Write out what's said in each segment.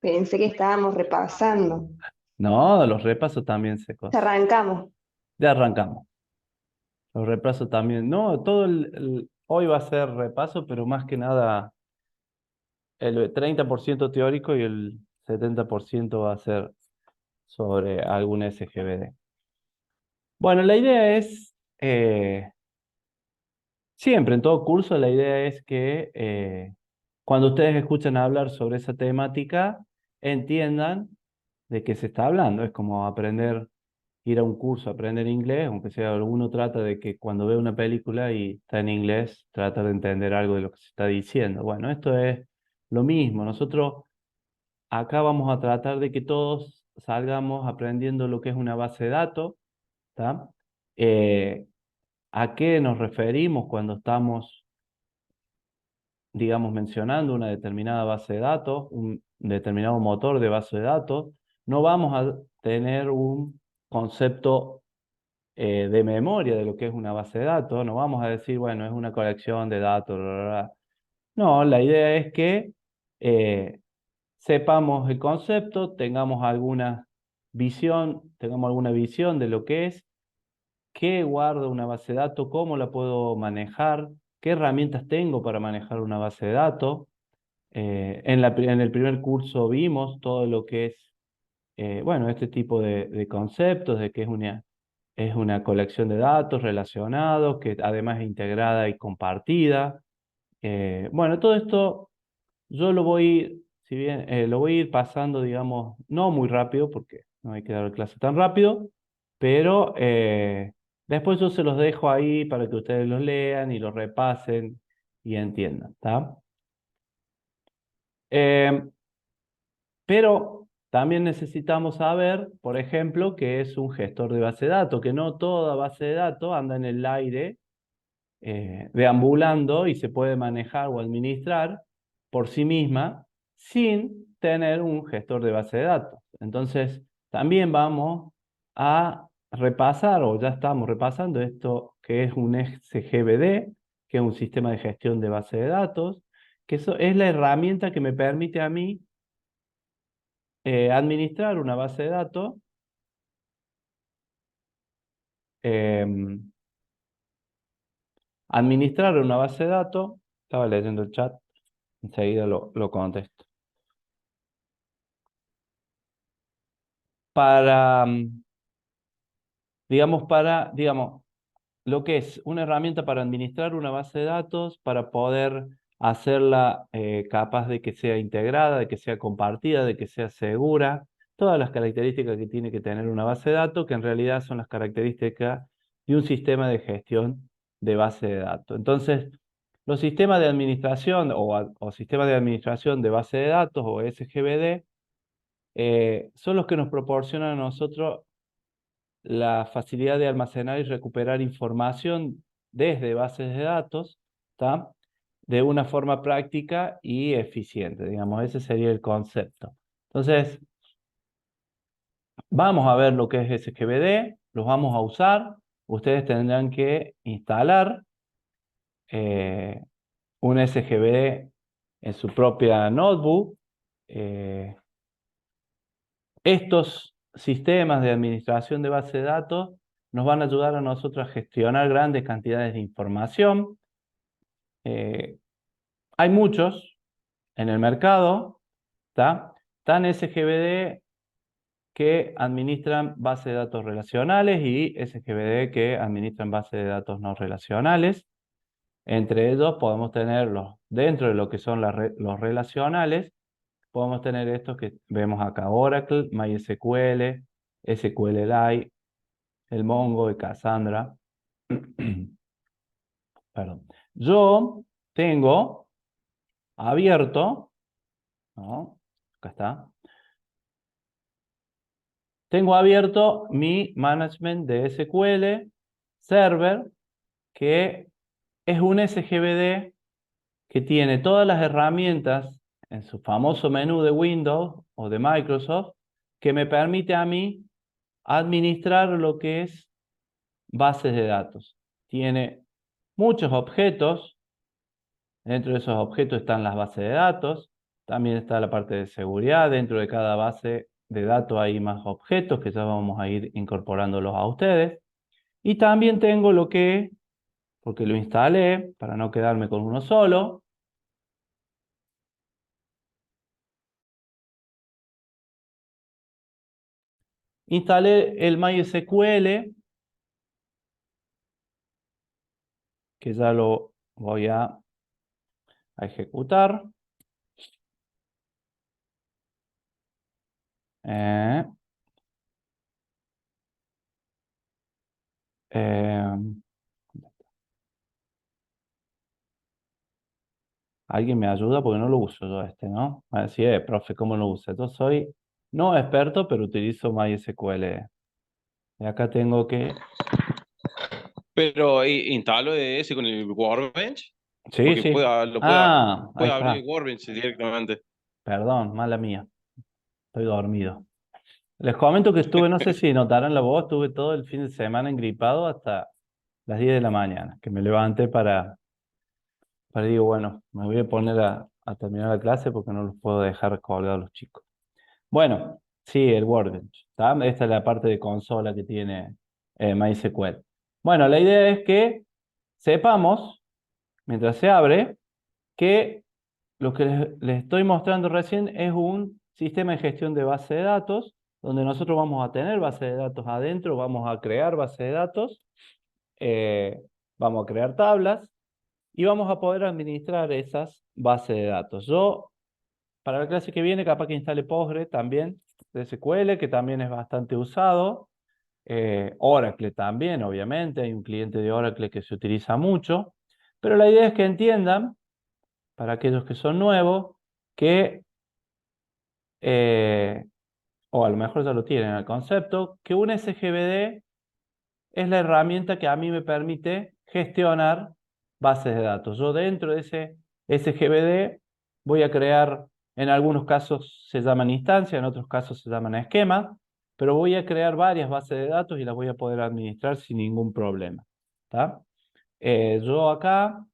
Pensé que estábamos repasando. No, los repasos también secos. Arrancamos. Ya arrancamos. Los repasos también. No, hoy va a ser repaso, pero más que nada el 30% teórico y el 70% va a ser sobre algún SGBD. Bueno, la idea es, siempre en todo curso, la idea es que cuando ustedes escuchan hablar sobre esa temática, entiendan de qué se está hablando. Es como aprender, ir a un curso, aprender inglés, aunque sea uno trata de que cuando ve una película y está en inglés, trata de entender algo de lo que se está diciendo. Bueno, esto es lo mismo. Nosotros acá vamos a tratar de que todos salgamos aprendiendo lo que es una base de datos, ¿tá? Eh, ¿A qué nos referimos cuando estamos, digamos, mencionando una determinada base de datos, un determinado motor de base de datos? No vamos a tener un concepto de memoria de lo que es una base de datos, no vamos a decir, bueno, es una colección de datos, bla, bla, bla. No, la idea es que eh, sepamos el concepto, tengamos alguna visión de lo que es, qué guarda una base de datos, cómo la puedo manejar, qué herramientas tengo para manejar una base de datos. En el primer curso vimos todo lo que es, bueno, este tipo de conceptos, de que es una colección de datos relacionados, que además es integrada y compartida. Bueno, todo esto yo lo voy, si bien lo voy a ir pasando, digamos, no muy rápido, porque no hay que dar clase tan rápido, pero después yo se los dejo ahí para que ustedes los lean y los repasen y entiendan, ¿está? Eh, pero también necesitamos saber, por ejemplo, qué es un gestor de base de datos, que no toda base de datos anda en el aire deambulando y se puede manejar o administrar por sí misma sin tener un gestor de base de datos. Entonces, también vamos a repasar, o ya estamos repasando esto que es un SGBD, que es un sistema de gestión de base de datos, que eso es la herramienta que me permite a mí administrar una base de datos. em, Administrar una base de datos, estaba leyendo el chat, enseguida lo contesto. Para, digamos, lo que es una herramienta para administrar una base de datos, para poder hacerla capaz de que sea integrada, de que sea compartida, de que sea segura, todas las características que tiene que tener una base de datos, que en realidad son las características de un sistema de gestión de base de datos. Entonces, los sistemas de administración o sistemas de administración de base de datos o SGBD son los que nos proporcionan a nosotros la facilidad de almacenar y recuperar información desde bases de datos, ¿tá? De una forma práctica y eficiente, digamos, ese sería el concepto. Entonces, vamos a ver lo que es SGBD, los vamos a usar, ustedes tendrán que instalar eh, un SGBD en su propia notebook. Eh, Estos sistemas de administración de base de datos nos van a ayudar a nosotros a gestionar grandes cantidades de información. Eh, Hay muchos en el mercado, ¿tá? Tan SGBD que administran bases de datos relacionales y SGBD que administran bases de datos no relacionales. Entre ellos podemos tenerlos dentro de lo que son los relacionales. Podemos tener estos que vemos acá: Oracle, MySQL, SQLite, el Mongo, el Cassandra. Perdón. Yo tengo abierto, ¿no? Acá está. Tengo abierto mi management de SQL Server, que es un SGBD que tiene todas las herramientas en su famoso menú de Windows o de Microsoft, que me permite a mí administrar lo que es bases de datos. Tiene muchos objetos, dentro de esos objetos están las bases de datos, También está la parte de seguridad. Dentro de cada base de datos hay más objetos que ya vamos a ir incorporándolos a ustedes. Y también tengo lo que, porque lo instalé para no quedarme con uno solo, instalé el MySQL, que ya lo voy a ejecutar. Eh, eh, ¿Alguien me ayuda? Porque no lo uso yo ¿no? Me decía, profe, ¿cómo lo usa? Yo soy no experto, pero utilizo MySQL. Y acá tengo que... Pero instalo ese con el Workbench, Sí, porque sí. lo Ah, ahí puede abrir el está. Workbench directamente. Perdón, mala mía. Estoy dormido. Les comento que estuve, no sé si notaron la voz, estuve todo el fin de semana engripado hasta las 10 de la mañana, que me levanté digo, bueno, me voy a poner a terminar la clase porque no los puedo dejar colgados los chicos. Bueno, sí, el Workbench, ¿tá? Esta es la parte de consola que tiene MySQL. Bueno, la idea es que sepamos, mientras se abre, que lo que les estoy mostrando recién es un sistema de gestión de base de datos, donde nosotros vamos a tener base de datos adentro, vamos a crear base de datos, eh, vamos a crear tablas y vamos a poder administrar esas bases de datos. Yo, para la clase que viene, capaz que instale Postgre también, de SQL, que también es bastante usado. Oracle también, obviamente, hay un cliente de Oracle que se utiliza mucho, pero la idea es que entiendan, para aquellos que son nuevos, que, eh, o a lo mejor ya lo tienen el concepto, que un SGBD es la herramienta que a mí me permite gestionar bases de datos. Yo dentro de ese SGBD voy a crear, en algunos casos se llaman instancias, en otros casos se llaman esquemas, pero voy a crear varias bases de datos y las voy a poder administrar sin ningún problema. ¿Tá? Yo acá,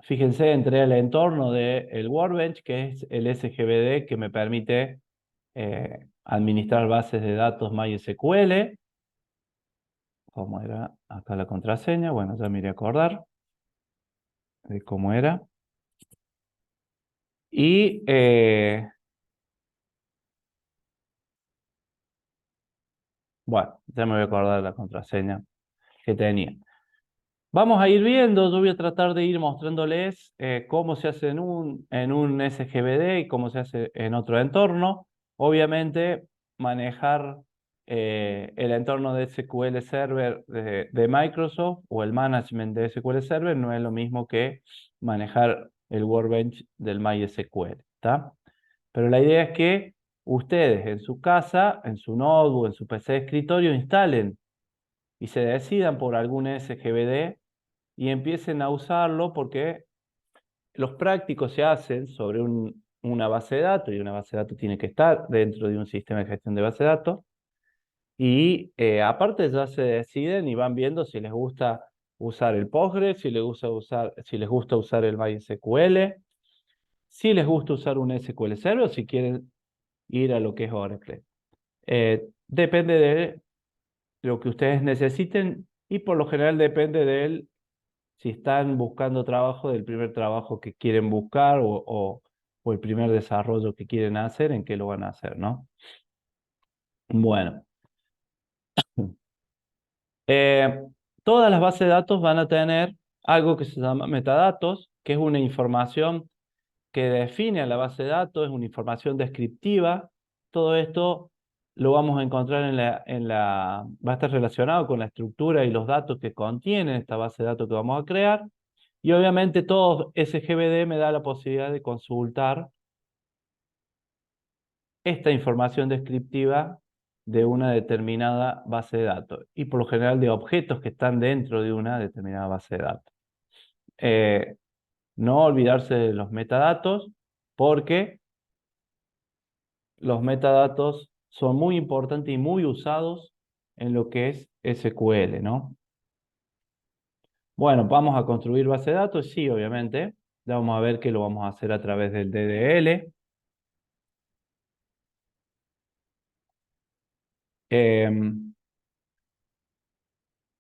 fíjense, entré al entorno del Workbench, que es el SGBD que me permite administrar bases de datos MySQL. ¿Cómo era acá la contraseña? Bueno, ya me iré a acordar de cómo era. Y bueno, ya me voy a acordar de la contraseña que tenía. Vamos a ir viendo, yo voy a tratar de ir mostrándoles cómo se hace en un SGBD y cómo se hace en otro entorno. Obviamente, manejar el entorno de SQL Server de Microsoft o el management de SQL Server no es lo mismo que manejar el Workbench del MySQL, ¿está? Pero la idea es que ustedes en su casa, en su notebook, en su PC de escritorio, instalen y se decidan por algún SGBD y empiecen a usarlo porque los prácticos se hacen sobre una base de datos y una base de datos tiene que estar dentro de un sistema de gestión de base de datos y aparte ya se deciden y van viendo si les gusta usar el Postgres, si les gusta usar el MySQL, si les gusta usar un SQL Server o si quieren ir a lo que es Oracle. Depende de lo que ustedes necesiten y por lo general depende de si están buscando trabajo, del primer trabajo que quieren buscar o el primer desarrollo que quieren hacer, en qué lo van a hacer, ¿no? Bueno, eh, todas las bases de datos van a tener algo que se llama metadatos, que es una información que define a la base de datos, es una información descriptiva. Todo esto lo vamos a encontrar va a estar relacionado con la estructura y los datos que contiene esta base de datos que vamos a crear. Y obviamente todo SGBD me da la posibilidad de consultar esta información descriptiva de una determinada base de datos y por lo general de objetos que están dentro de una determinada base de datos. Eh, no olvidarse de los metadatos porque los metadatos son muy importantes y muy usados en lo que es SQL, ¿no? Bueno, vamos a construir base de datos, sí, obviamente. Ya vamos a ver que lo vamos a hacer a través del DDL.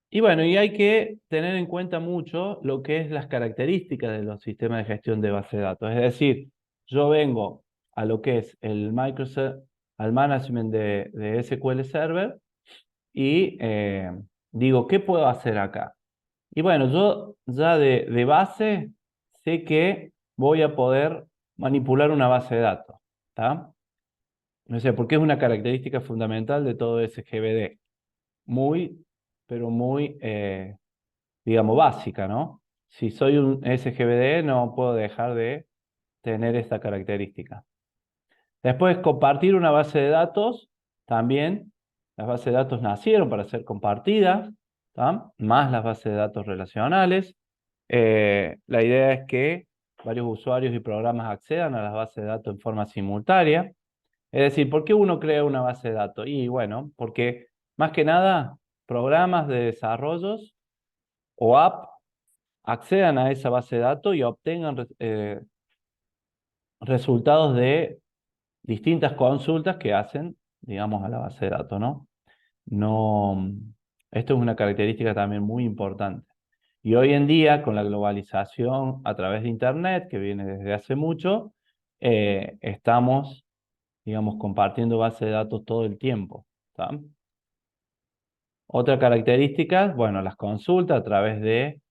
Y bueno, y hay que tener en cuenta mucho lo que es las características de los sistemas de gestión de base de datos. Es decir, yo vengo a lo que es el Microsoft, al management de SQL Server y digo, ¿qué puedo hacer acá? Y bueno, yo ya de base sé que voy a poder manipular una base de datos, ¿está? No sé, porque es una característica fundamental de todo SGBD. Muy, pero muy digamos, básica, ¿no? Si soy un SGBD, no puedo dejar de tener esta característica. Después, compartir una base de datos, también las bases de datos nacieron para ser compartidas, ¿tá? Más las bases de datos relacionales. La idea es que varios usuarios y programas accedan a las bases de datos en forma simultánea. Es decir, ¿por qué uno crea una base de datos? Y bueno, porque más que nada, programas de desarrollos o app accedan a esa base de datos y obtengan resultados de distintas consultas que hacen, digamos, a la base de datos, ¿no? No, esto es una característica también muy importante. Y hoy en día, con la globalización a través de Internet, que viene desde hace mucho, estamos, digamos, compartiendo bases de datos todo el tiempo, ¿tá? Otra característica, bueno, las consultas a través de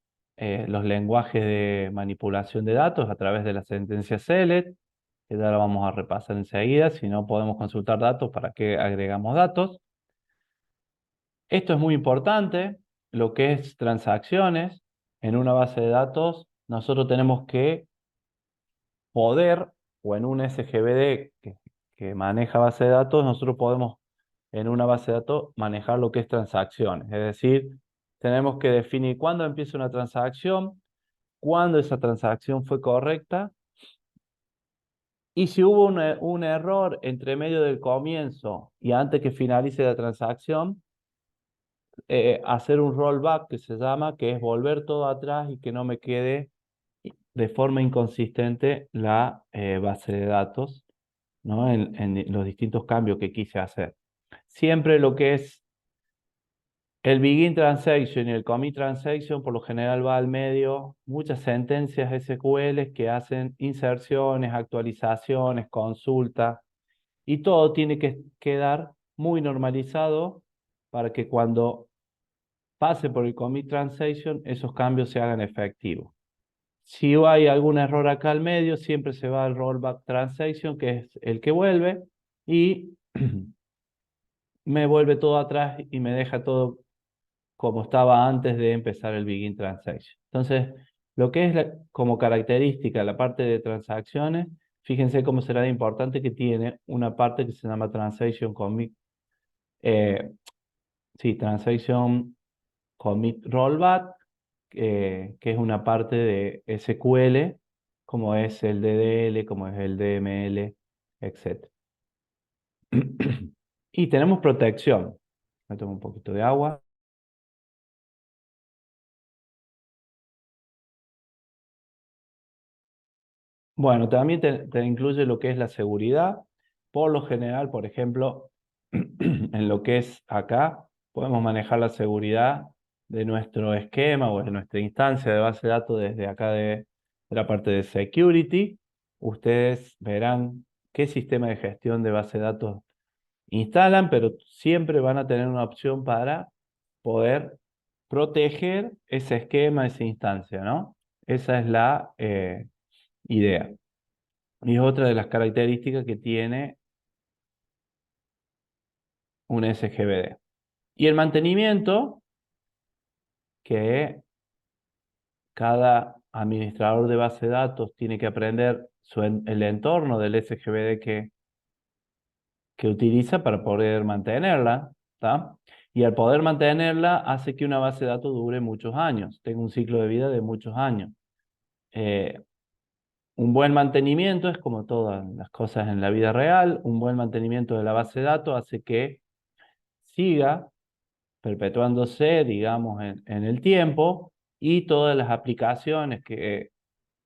los lenguajes de manipulación de datos, a través de la sentencia select, que ya la vamos a repasar enseguida. Si no podemos consultar datos, ¿para qué agregamos datos? Esto es muy importante, lo que es transacciones en una base de datos. Nosotros tenemos que poder, o en un SGBD que maneja base de datos, nosotros podemos en una base de datos manejar lo que es transacciones. Es decir, tenemos que definir cuándo empieza una transacción, cuándo esa transacción fue correcta y si hubo un error entre medio del comienzo y antes que finalice la transacción, hacer un rollback que se llama, que es volver todo atrás y que no me quede de forma inconsistente la base de datos, ¿no? En los distintos cambios que quise hacer. Siempre lo que es el begin transaction y el commit transaction por lo general va al medio, muchas sentencias SQL que hacen inserciones, actualizaciones, consultas, y todo tiene que quedar muy normalizado para que cuando pase por el commit transaction esos cambios se hagan efectivos. Si hay algún error acá al medio, siempre se va al rollback transaction, que es el que vuelve, y me vuelve todo atrás y me deja todo como estaba antes de empezar el begin transaction. Entonces, lo que es como característica la parte de transacciones, fíjense cómo será de importante que tiene una parte que se llama transaction commit, eh, sí, transaction commit rollback, que es una parte de SQL, como es el DDL, como es el DML, etc. Y tenemos protección. Me tomo un poquito de agua. Bueno, también te incluye lo que es la seguridad. Por lo general, por ejemplo, en lo que es acá, podemos manejar la seguridad de nuestro esquema o de nuestra instancia de base de datos desde acá de la parte de security. Ustedes verán qué sistema de gestión de base de datos instalan, pero siempre van a tener una opción para poder proteger ese esquema, esa instancia, ¿no? Esa es la idea. Y es otra de las características que tiene un SGBD. Y el mantenimiento, que cada administrador de base de datos tiene que aprender el entorno del SGBD que utiliza para poder mantenerla, ¿tá? Y al poder mantenerla hace que una base de datos dure muchos años, tenga un ciclo de vida de muchos años. Un buen mantenimiento es como todas las cosas en la vida real, un buen mantenimiento de la base de datos hace que siga perpetuándose, digamos, en el tiempo y todas las aplicaciones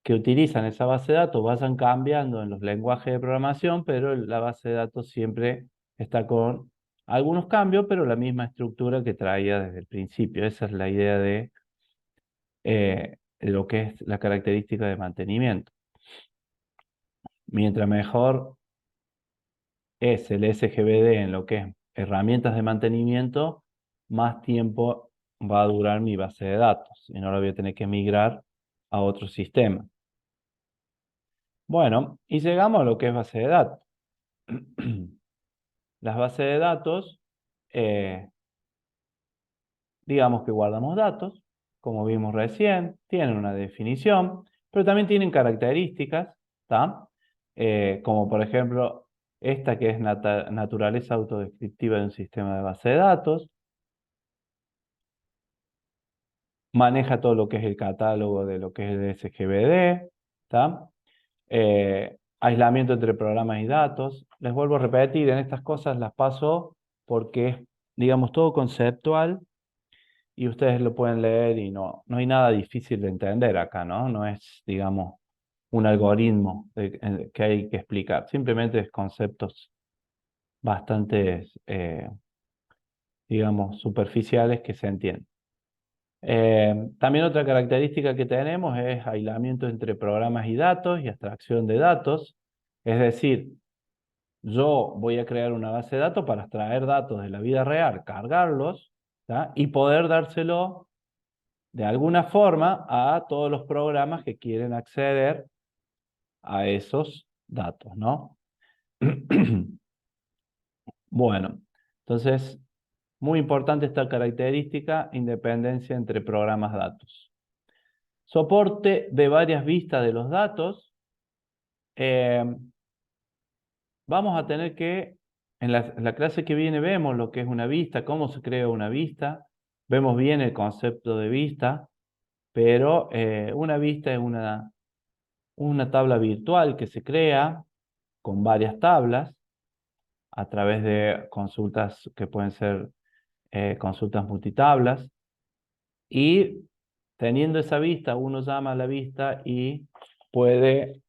que utilizan esa base de datos vayan cambiando en los lenguajes de programación, pero la base de datos siempre está con algunos cambios, pero la misma estructura que traía desde el principio. Esa es la idea de lo que es la característica de mantenimiento. Mientras mejor es el SGBD en lo que es herramientas de mantenimiento, más tiempo va a durar mi base de datos y no la voy a tener que migrar a otro sistema. Bueno, y llegamos a lo que es base de datos. Las bases de datos, digamos que guardamos datos, como vimos recién, tienen una definición, pero también tienen características, ¿tá? Como por ejemplo, esta que es naturaleza autodescriptiva de un sistema de base de datos, maneja todo lo que es el catálogo de lo que es el SGBD, ¿tá? Aislamiento entre programas y datos. Les vuelvo a repetir, en estas cosas las paso porque es, digamos, todo conceptual y ustedes lo pueden leer y no hay nada difícil de entender acá, ¿no? No es, digamos, un algoritmo que hay que explicar. Simplemente es conceptos bastante, digamos, superficiales que se entienden. También otra característica que tenemos es aislamiento entre programas y datos y abstracción de datos. Es decir, yo voy a crear una base de datos para extraer datos de la vida real, cargarlos, ¿tá? Y poder dárselo de alguna forma a todos los programas que quieren acceder a esos datos, ¿no? Bueno, entonces, muy importante esta característica, independencia entre programas datos. Soporte de varias vistas de los datos. Vamos a tener que, en la clase que viene vemos lo que es una vista, cómo se crea una vista, vemos bien el concepto de vista, pero una vista es una tabla virtual que se crea con varias tablas a través de consultas que pueden ser consultas multitablas, y teniendo esa vista, uno llama a la vista y puede,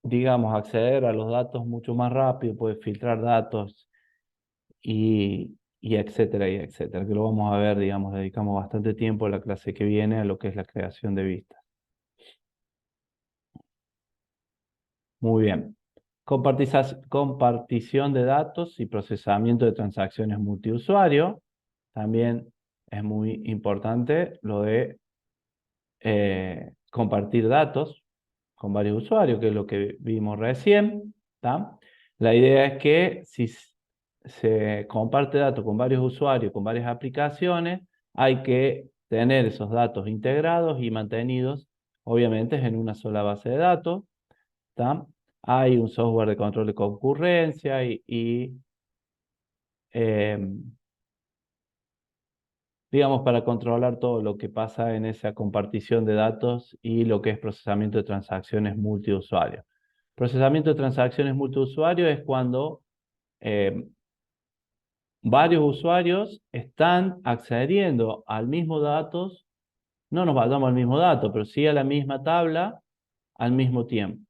digamos, acceder a los datos mucho más rápido, puede filtrar datos y etcétera, y etcétera, que lo vamos a ver, digamos, dedicamos bastante tiempo en la clase que viene a lo que es la creación de vistas. Muy bien. Compartición de datos y procesamiento de transacciones multiusuario. También es muy importante lo de compartir datos con varios usuarios, que es lo que vimos recién, ¿tá? La idea es que si se comparte datos con varios usuarios, con varias aplicaciones, hay que tener esos datos integrados y mantenidos, obviamente, en una sola base de datos, ¿tá? Hay un software de control de concurrencia digamos, para controlar todo lo que pasa en esa compartición de datos y lo que es procesamiento de transacciones multiusuario. Procesamiento de transacciones multiusuario es cuando varios usuarios están accediendo al mismo datos, no nos vayamos al mismo dato, pero sí a la misma tabla al mismo tiempo.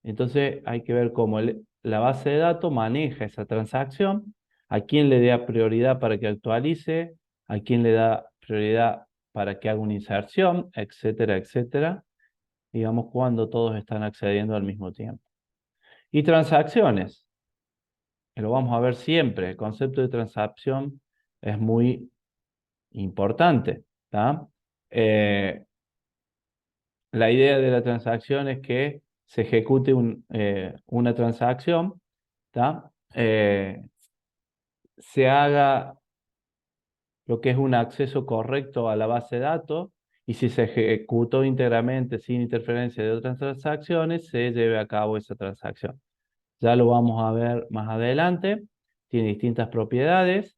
Entonces hay que ver cómo la base de datos maneja esa transacción, a quién le da prioridad para que actualice, a quién le da prioridad para que haga una inserción, etcétera, etcétera, digamos cuando todos están accediendo al mismo tiempo. Y transacciones, que lo vamos a ver siempre, el concepto de transacción es muy importante, ¿tá? La idea de la transacción es que se ejecute una transacción, ¿tá? Se haga lo que es un acceso correcto a la base de datos y si se ejecutó íntegramente sin interferencia de otras transacciones, se lleve a cabo esa transacción. Ya lo vamos a ver más adelante. Tiene distintas propiedades.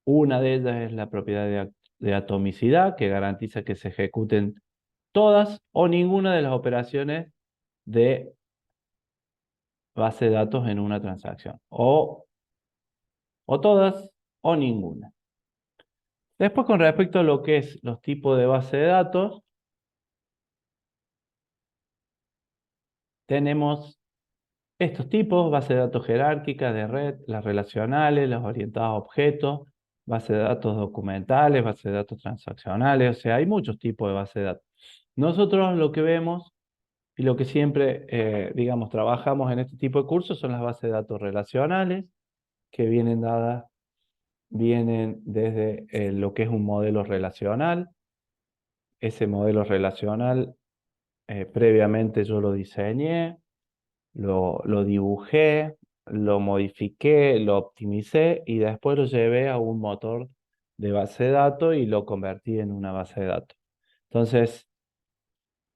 Una de ellas es la propiedad de atomicidad, que garantiza que se ejecuten todas o ninguna de las operaciones de base de datos en una transacción. O todas o ninguna. Después, con respecto a lo que es los tipos de base de datos, tenemos estos tipos: base de datos jerárquicas de red, las relacionales, las orientadas a objetos, base de datos documentales, base de datos transaccionales. O sea, hay muchos tipos de base de datos. Nosotros lo que vemos y lo que siempre, digamos, trabajamos en este tipo de cursos son las bases de datos relacionales, que vienen desde lo que es un modelo relacional. Ese modelo relacional, previamente yo lo diseñé, lo dibujé, lo modifiqué, lo optimicé y después lo llevé a un motor de base de datos y lo convertí en una base de datos. Entonces,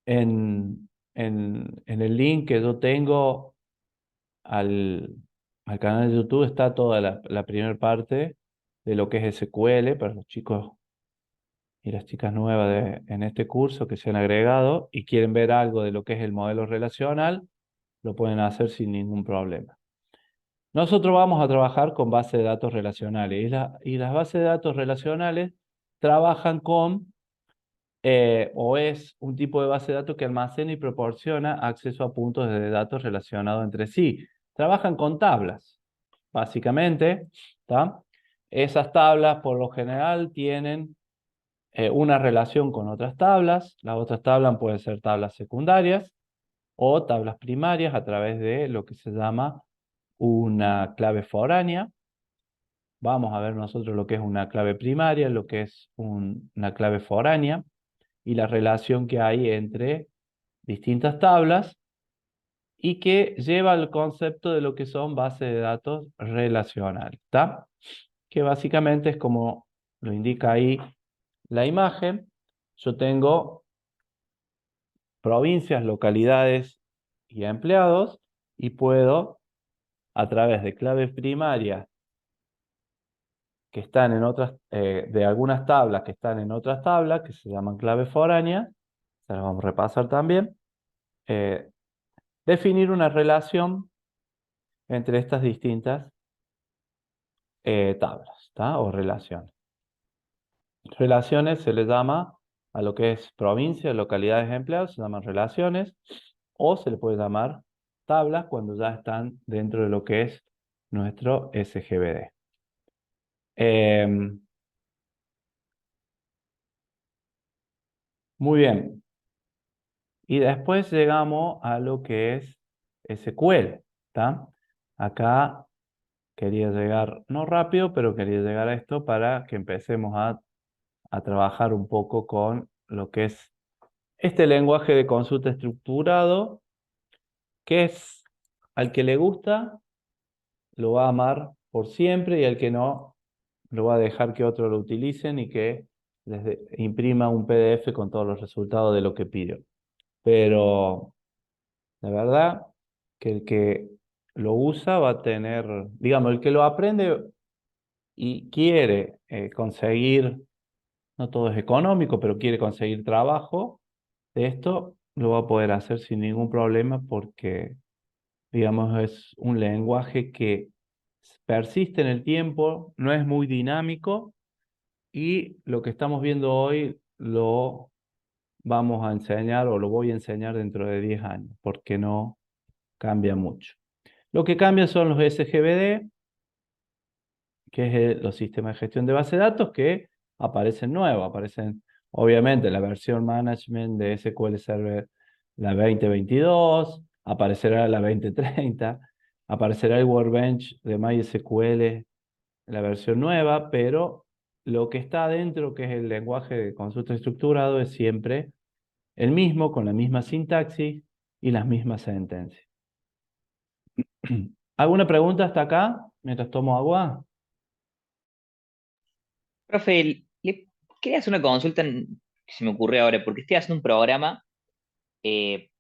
en el link que yo tengo al, al canal de YouTube está toda la primera parte de lo que es SQL para los chicos y las chicas nuevas en este curso que se han agregado y quieren ver algo de lo que es el modelo relacional, lo pueden hacer sin ningún problema. Nosotros vamos a trabajar con bases de datos relacionales y las bases de datos relacionales trabajan con, o es un tipo de base de datos que almacena y proporciona acceso a puntos de datos relacionados entre sí. Trabajan con tablas, básicamente, ¿tá? Esas tablas por lo general tienen una relación con otras tablas. Las otras tablas pueden ser tablas secundarias o tablas primarias a través de lo que se llama una clave foránea. Vamos a ver nosotros lo que es una clave primaria, lo que es una clave foránea y la relación que hay entre distintas tablas y que lleva al concepto de lo que son bases de datos relacionales, ¿está? Que básicamente es como lo indica ahí la imagen. Yo tengo provincias, localidades y empleados y puedo, a través de claves primarias que están en otras, de algunas tablas que están en otras tablas, que se llaman claves foráneas, se las vamos a repasar también, eh, definir una relación entre estas distintas tablas, ¿tá? O relaciones. Relaciones se le llama a lo que es provincia, localidades, empleados, se llaman relaciones, o se le puede llamar tablas cuando ya están dentro de lo que es nuestro SGBD. Muy bien. Y después llegamos a lo que es SQL, ¿tá? Acá quería llegar, no rápido, pero quería llegar a esto para que empecemos a trabajar un poco con lo que es este lenguaje de consulta estructurado, que es, al que le gusta, lo va a amar por siempre y al que no, lo va a dejar que otros lo utilicen y que les imprima un PDF con todos los resultados de lo que pidió. Pero la verdad que el que lo usa va a tener, digamos, el que lo aprende y quiere conseguir, no todo es económico, pero quiere conseguir trabajo de esto, lo va a poder hacer sin ningún problema porque, digamos, es un lenguaje que persiste en el tiempo, no es muy dinámico y lo que estamos viendo hoy lo vamos a enseñar o lo voy a enseñar dentro de 10 años, porque no cambia mucho. Lo que cambia son los SGBD, que es los sistemas de gestión de base de datos que aparecen nuevos, aparecen obviamente la versión management de SQL Server la 2022, aparecerá la 2030, aparecerá el Workbench de MySQL la versión nueva, pero lo que está adentro, que es el lenguaje de consulta estructurado, es siempre el mismo, con la misma sintaxis y las mismas sentencias. ¿Alguna pregunta hasta acá mientras tomo agua? Profe, le quería hacer una consulta que se me ocurre ahora, porque estoy haciendo un programa eh,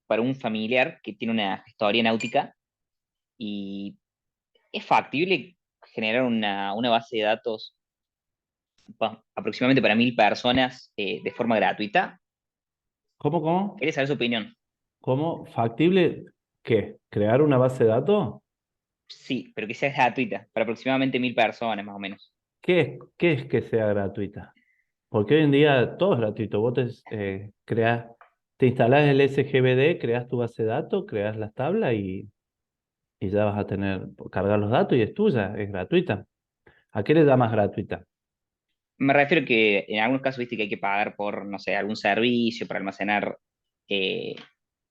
para un familiar que tiene una gestoría náutica y es factible generar una base de datos aproximadamente para 1000 personas de forma gratuita. ¿Cómo? Quería saber su opinión. ¿Cómo? ¿Factible qué? ¿Crear una base de datos? Sí, pero que sea gratuita, para aproximadamente 1000 personas más o menos. ¿Qué es que sea gratuita? Porque hoy en día todo es gratuito. Vos te creas Te instalás el SGBD, creas tu base de datos, creas las tablas y ya vas a cargar los datos y es tuya, es gratuita. ¿A qué le llamas gratuita? Me refiero que en algunos casos viste que hay que pagar por, no sé, algún servicio para almacenar eh,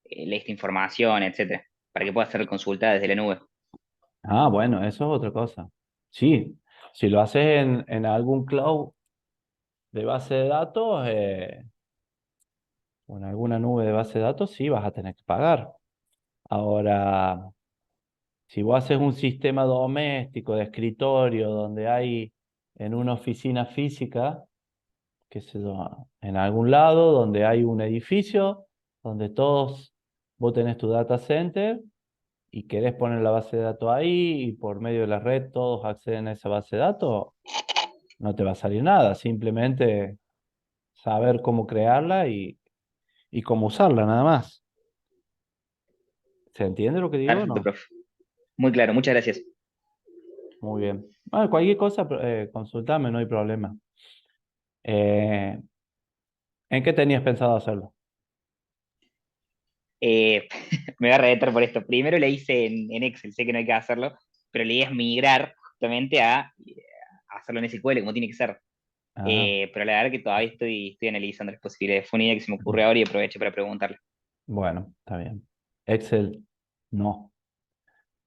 esta información, etcétera, para que pueda ser consultada desde la nube. Ah, bueno, eso es otra cosa. Sí, si lo haces en algún cloud de base de datos, o en alguna nube de base de datos, sí vas a tener que pagar. Ahora, si vos haces un sistema doméstico de escritorio donde hay en una oficina física, qué sé yo, en algún lado donde hay un edificio, donde vos tenés tu data center y querés poner la base de datos ahí y por medio de la red todos acceden a esa base de datos, no te va a salir nada, simplemente saber cómo crearla y cómo usarla, nada más. ¿Se entiende lo que digo o Perfecto, no? profe. Muy claro, muchas gracias. Muy bien. Bueno, cualquier cosa, consultame, no hay problema. Eh, ¿En qué tenías pensado hacerlo? Eh, me voy a retar por esto. Primero le hice en Excel, sé que no hay que hacerlo, pero la idea es migrar justamente a hacerlo en SQL, como tiene que ser. Ah, Pero la verdad que todavía estoy analizando las posibilidades. Fue una idea que se me ocurrió ahora y aproveché para preguntarle. bueno, está bien. Excel, no.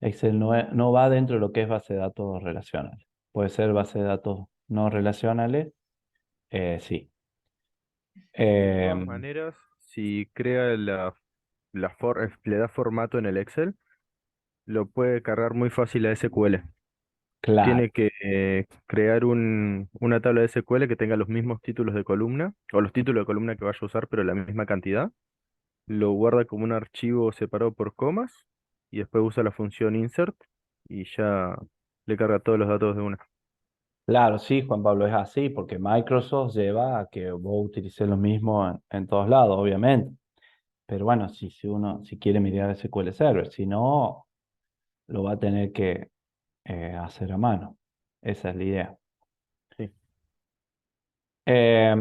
Excel no va dentro de lo que es base de datos relacionales. Puede ser base de datos no relacionales, sí. De Eh, todas maneras, si crea le da formato en el Excel, lo puede cargar muy fácil a SQL. claro, Tiene que crear una tabla de SQL que tenga los mismos títulos de columna, o los títulos de columna que vaya a usar, pero la misma cantidad. Lo guarda como un archivo separado por comas, y después usa la función insert, y ya le carga todos los datos de una. claro, sí, Juan Pablo, es así, porque Microsoft lleva a que vos utilices lo mismo en todos lados, obviamente. Pero bueno, si uno si quiere mirar SQL Server, si no, lo va a tener que hacer a mano. Esa es la idea. Sí. Eh,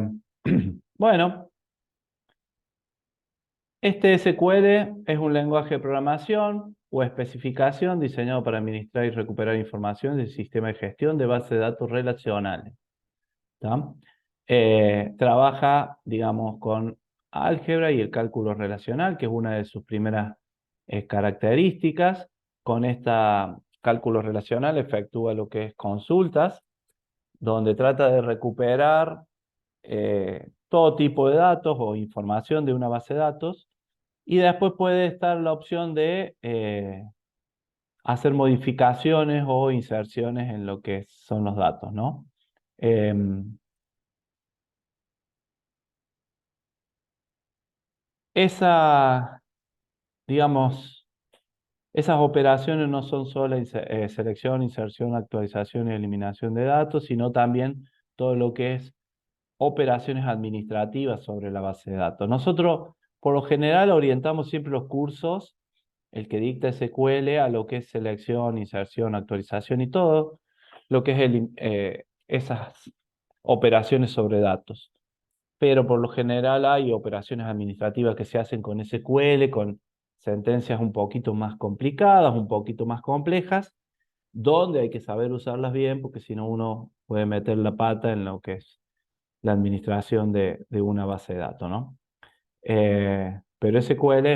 bueno, este SQL es un lenguaje de programación o especificación diseñado para administrar y recuperar información del sistema de gestión de bases de datos relacionales. ¿Tá? Trabaja, digamos, con álgebra y el cálculo relacional, que es una de sus primeras características. Con esta cálculo relacional efectúa lo que es consultas, donde trata de recuperar todo tipo de datos o información de una base de datos. Y después puede estar la opción de hacer modificaciones o inserciones en lo que son los datos, ¿no? Em, esa, digamos, esas operaciones no son solo selección, inserción, actualización y eliminación de datos, sino también todo lo que es operaciones administrativas sobre la base de datos. Nosotros, por lo general, orientamos siempre los cursos, el que dicta SQL, a lo que es selección, inserción, actualización y todo, lo que es esas operaciones sobre datos. Pero por lo general hay operaciones administrativas que se hacen con SQL, con sentencias un poquito más complicadas, un poquito más complejas, donde hay que saber usarlas bien, porque si no uno puede meter la pata en lo que es la administración de una base de datos, ¿no? Pero SQL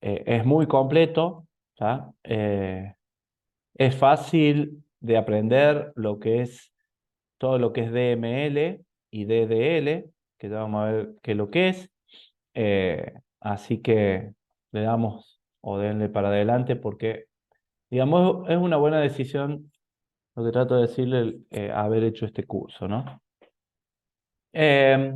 es muy completo, ¿tá? Es fácil de aprender lo que es todo lo que es DML y DDL, que ya vamos a ver qué es lo que es. Así que le damos o denle para adelante porque, digamos, es una buena decisión lo que trato de decirle haber hecho este curso, ¿no? Eh,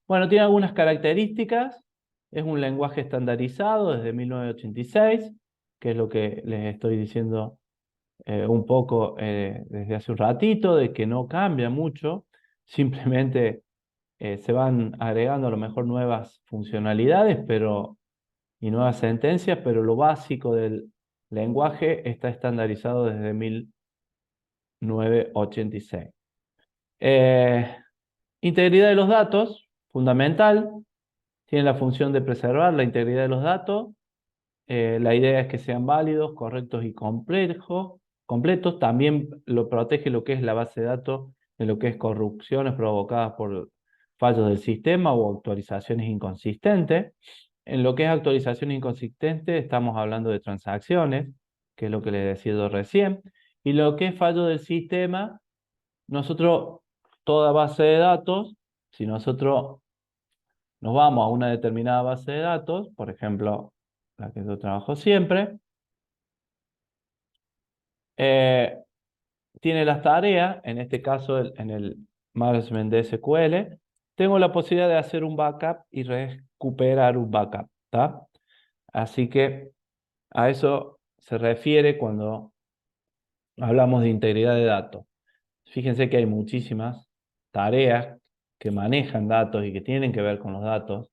bueno, tiene algunas características. Es un lenguaje estandarizado desde 1986, que es lo que les estoy diciendo un poco desde hace un ratito, de que no cambia mucho, simplemente se van agregando a lo mejor nuevas funcionalidades y nuevas sentencias, pero lo básico del lenguaje está estandarizado desde 1986. Eh, Integridad de los datos, fundamental. Tiene la función de preservar la integridad de los datos. La idea es que sean válidos, correctos y completos. También lo protege lo que es la base de datos de lo que es corrupciones provocadas por fallos del sistema o actualizaciones inconsistentes. En lo que es actualización inconsistente estamos hablando de transacciones, que es lo que les decía yo recién. Y lo que es fallo del sistema, nosotros, toda base de datos, si nosotros nos vamos a una determinada base de datos, por ejemplo, la que yo trabajo siempre, tiene las tareas, en este caso en el management de SQL, tengo la posibilidad de hacer un backup y recuperar un backup, ¿tá? Así que a eso se refiere cuando hablamos de integridad de datos. Fíjense que hay muchísimas tareas que manejan datos y que tienen que ver con los datos.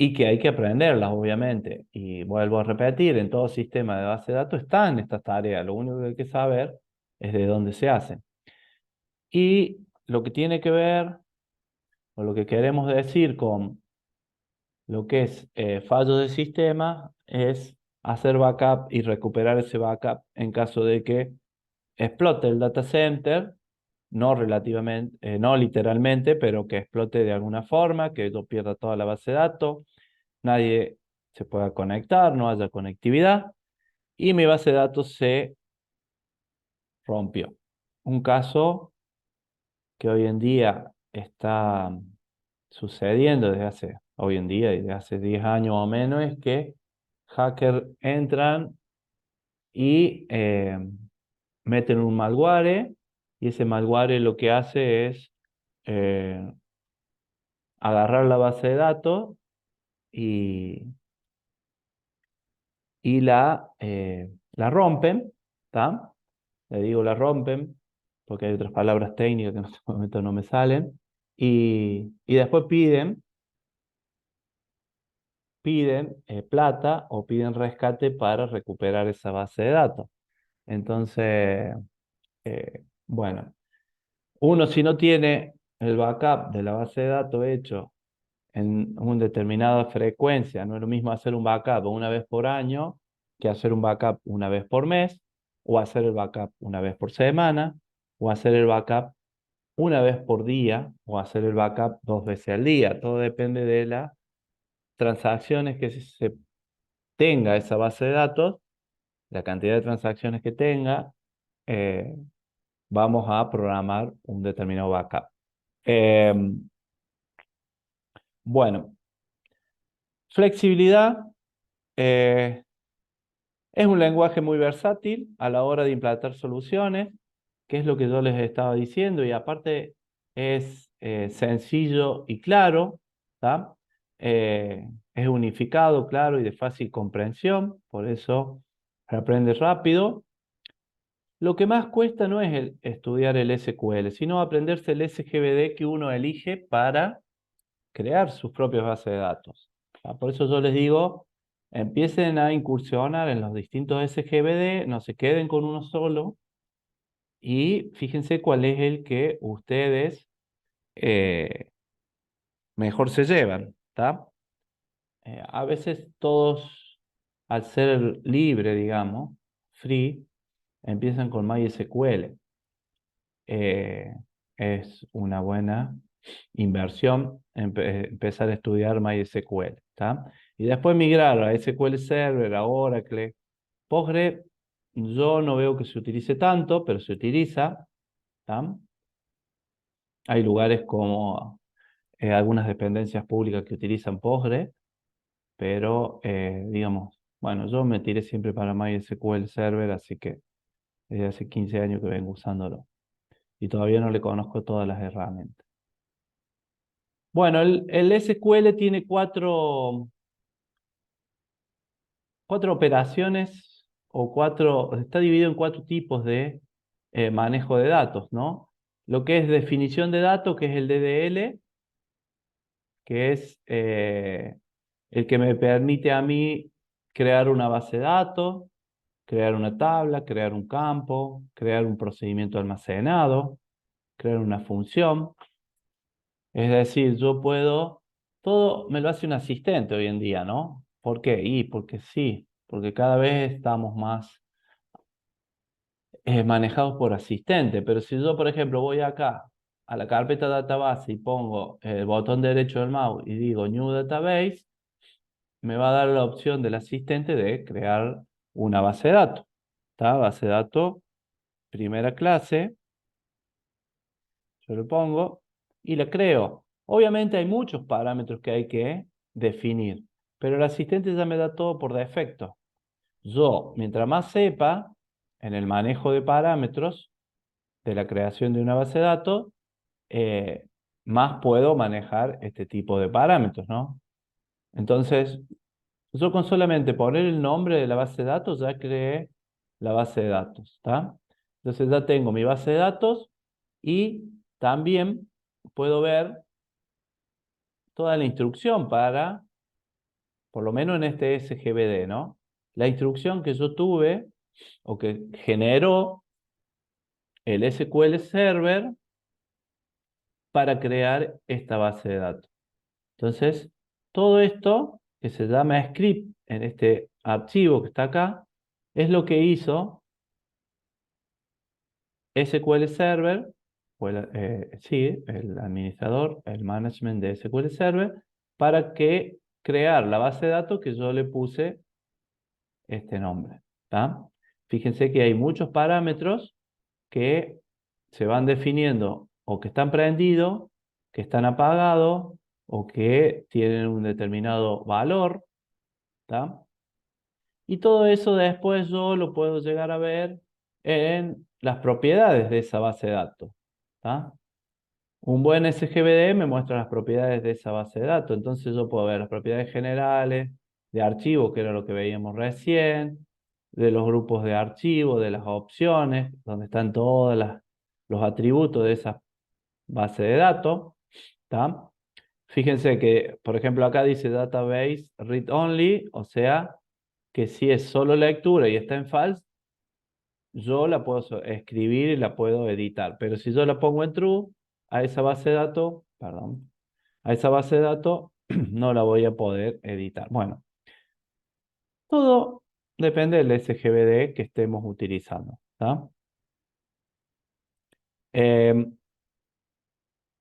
Y que hay que aprenderlas, obviamente. Y vuelvo a repetir, en todo sistema de base de datos están estas tareas. Lo único que hay que saber es de dónde se hacen. Y lo que tiene que ver, o lo que queremos decir con lo que es fallos de sistema, es hacer backup y recuperar ese backup en caso de que explote el data center, no relativamente, no literalmente, pero que explote de alguna forma, que yo pierda toda la base de datos, nadie se pueda conectar, no haya conectividad y mi base de datos se rompió. Un caso que hoy en día está sucediendo hoy en día y desde hace 10 años o menos es que hackers entran y meten un malware y ese malware lo que hace es eh, agarrar la base de datos y la rompen, ¿tá? Le digo la rompen, porque hay otras palabras técnicas que en este momento no me salen, y después piden plata o piden rescate para recuperar esa base de datos. Entonces, bueno, uno si no tiene el backup de la base de datos hecho en una determinada frecuencia. No es lo mismo hacer un backup una vez por año que hacer un backup una vez por mes, o hacer el backup una vez por semana, o hacer el backup una vez por día, o hacer el backup 2 veces al día. Todo depende de las transacciones que se tenga esa base de datos, la cantidad de transacciones que tenga, eh, vamos a programar un determinado backup. Bueno, flexibilidad. Es un lenguaje muy versátil a la hora de implantar soluciones, que es lo que yo les estaba diciendo, y aparte es sencillo y claro, ¿tá? Es unificado, claro y de fácil comprensión, por eso se aprende rápido. Lo que más cuesta no es estudiar el SQL, sino aprenderse el SGBD que uno elige para crear sus propias bases de datos. Por eso yo les digo, empiecen a incursionar en los distintos SGBD, no se queden con uno solo y fíjense cuál es el que ustedes eh, mejor se llevan, ¿tá? A veces todos, al ser libre, digamos, free, empiezan con MySQL. Eh, es una buena inversión empezar a estudiar MySQL, ¿tá? Y después migrar a SQL Server, a Oracle. Postgre, yo no veo que se utilice tanto, pero se utiliza, ¿tá? Hay lugares como algunas dependencias públicas que utilizan Postgre, pero digamos, bueno, yo me tiré siempre para MySQL Server, así que desde hace 15 años que vengo usándolo. Y todavía no le conozco todas las herramientas. Bueno, el SQL tiene cuatro operaciones está dividido en 4 tipos de manejo de datos, ¿no? Lo que es definición de datos, que es el DDL, que es el que me permite a mí crear una base de datos, crear una tabla, crear un campo, crear un procedimiento almacenado, crear una función. Es decir, yo puedo, todo me lo hace un asistente hoy en día, ¿no? ¿Por qué? Y porque sí, porque cada vez estamos más manejados por asistente, pero si yo, por ejemplo, voy acá a la carpeta database y pongo el botón derecho del mouse y digo New Database, me va a dar la opción del asistente de crear una base de datos. ¿Está? Base de datos, primera clase, yo lo pongo y la creo. Obviamente hay muchos parámetros que hay que definir, pero el asistente ya me da todo por defecto. Yo, mientras más sepa en el manejo de parámetros de la creación de una base de datos, eh, más puedo manejar este tipo de parámetros, ¿no? Entonces, yo con solamente poner el nombre de la base de datos ya creé la base de datos, ¿está? Entonces ya tengo mi base de datos y también puedo ver toda la instrucción para, por lo menos en este SGBD, ¿no? La instrucción que yo tuve o que generó el SQL Server para crear esta base de datos. Entonces, todo esto que se llama script en este archivo que está acá, es lo que hizo SQL Server, sí, el administrador, el management de SQL Server, para que crear la base de datos que yo le puse este nombre. ¿Tá? Fíjense que hay muchos parámetros que se van definiendo o que están prendidos, que están apagados o que tienen un determinado valor. ¿Tá? Y todo eso después yo lo puedo llegar a ver en las propiedades de esa base de datos. ¿Tá? Un buen SGBD me muestra las propiedades de esa base de datos. Entonces yo puedo ver las propiedades generales de archivos, que era lo que veíamos recién, de los grupos de archivos, de las opciones, donde están todos los atributos de esa base de datos. ¿Tá? Fíjense que, por ejemplo, acá dice database read only, o sea, que si es solo lectura y está en false, yo la puedo escribir y la puedo editar. Pero si yo la pongo en true, a esa base de datos, perdón, a esa base de datos no la voy a poder editar. Bueno, todo depende del SGBD que estemos utilizando. ¿Tá?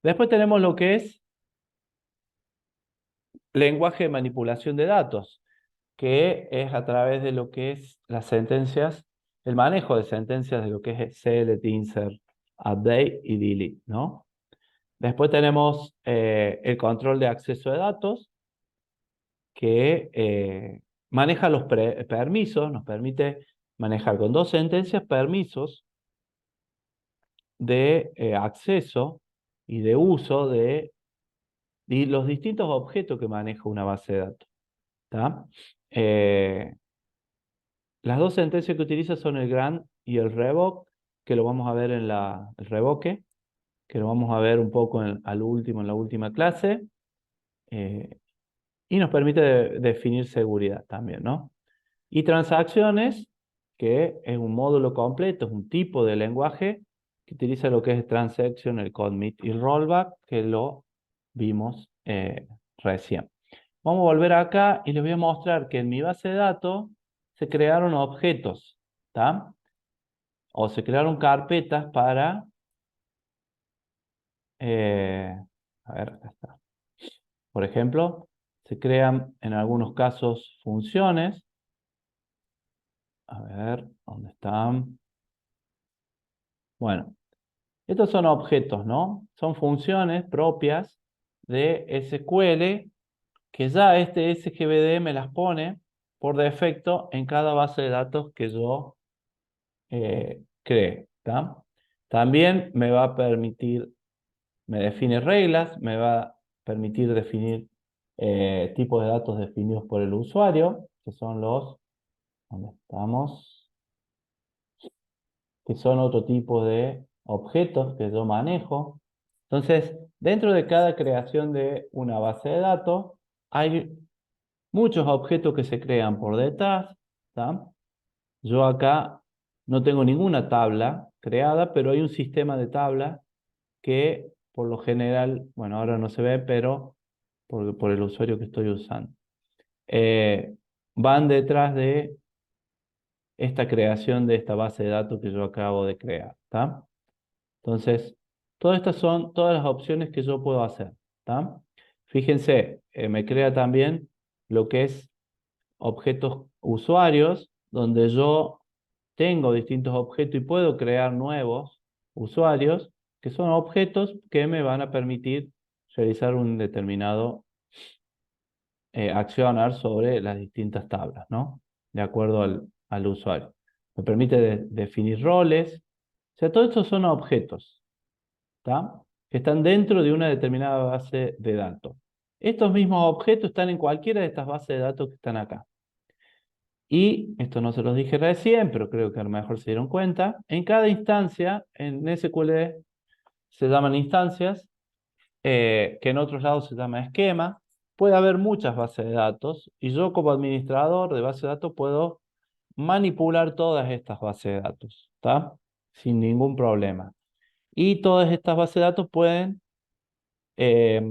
Después tenemos lo que es lenguaje de manipulación de datos, que es a través de lo que es las sentencias, el manejo de sentencias de lo que es select, insert, update y delete, ¿no? Después tenemos el control de acceso de datos, que maneja los permisos, nos permite manejar con dos sentencias permisos de acceso y de uso de los distintos objetos que maneja una base de datos. ¿Tá? Las dos sentencias que utiliza son el grant y el revoke, que lo vamos a ver en el revoque, que lo vamos a ver un poco en la última clase, y nos permite definir seguridad también, ¿no? Y transacciones, que es un módulo completo, es un tipo de lenguaje que utiliza lo que es transaction, el commit y el rollback, que lo vimos recién. Vamos a volver acá y les voy a mostrar que en mi base de datos se crearon objetos, ¿tá? O se crearon carpetas para... a ver, acá está. Por ejemplo, se crean en algunos casos funciones. A ver, ¿dónde están? Bueno, estos son objetos, ¿no? Son funciones propias de SQL que ya este SGBD me las pone por defecto en cada base de datos que yo cree. ¿Tá? También me va a permitir, me define reglas, me va a permitir definir tipos de datos definidos por el usuario, que son los, ¿dónde estamos? Que son otro tipo de objetos que yo manejo. Entonces, dentro de cada creación de una base de datos, hay muchos objetos que se crean por detrás. ¿Tá? Yo acá no tengo ninguna tabla creada, pero hay un sistema de tablas que por lo general, bueno, ahora no se ve, pero por el usuario que estoy usando. Van detrás de esta creación de esta base de datos que yo acabo de crear, ¿está? Entonces, todas estas son todas las opciones que yo puedo hacer, ¿está? Fíjense, me crea también lo que es objetos usuarios, donde yo tengo distintos objetos y puedo crear nuevos usuarios, que son objetos que me van a permitir realizar un determinado accionar sobre las distintas tablas, ¿no? De acuerdo al usuario. Me permite definir roles. O sea, todo esto son objetos, ¿está? Que están dentro de una determinada base de datos. Estos mismos objetos están en cualquiera de estas bases de datos que están acá. Y esto no se los dije recién, pero creo que a lo mejor se dieron cuenta. En cada instancia, en SQL se llaman instancias, que en otros lados se llama esquema. Puede haber muchas bases de datos y yo como administrador de base de datos puedo manipular todas estas bases de datos, ¿está? Sin ningún problema. Y todas estas bases de datos pueden eh,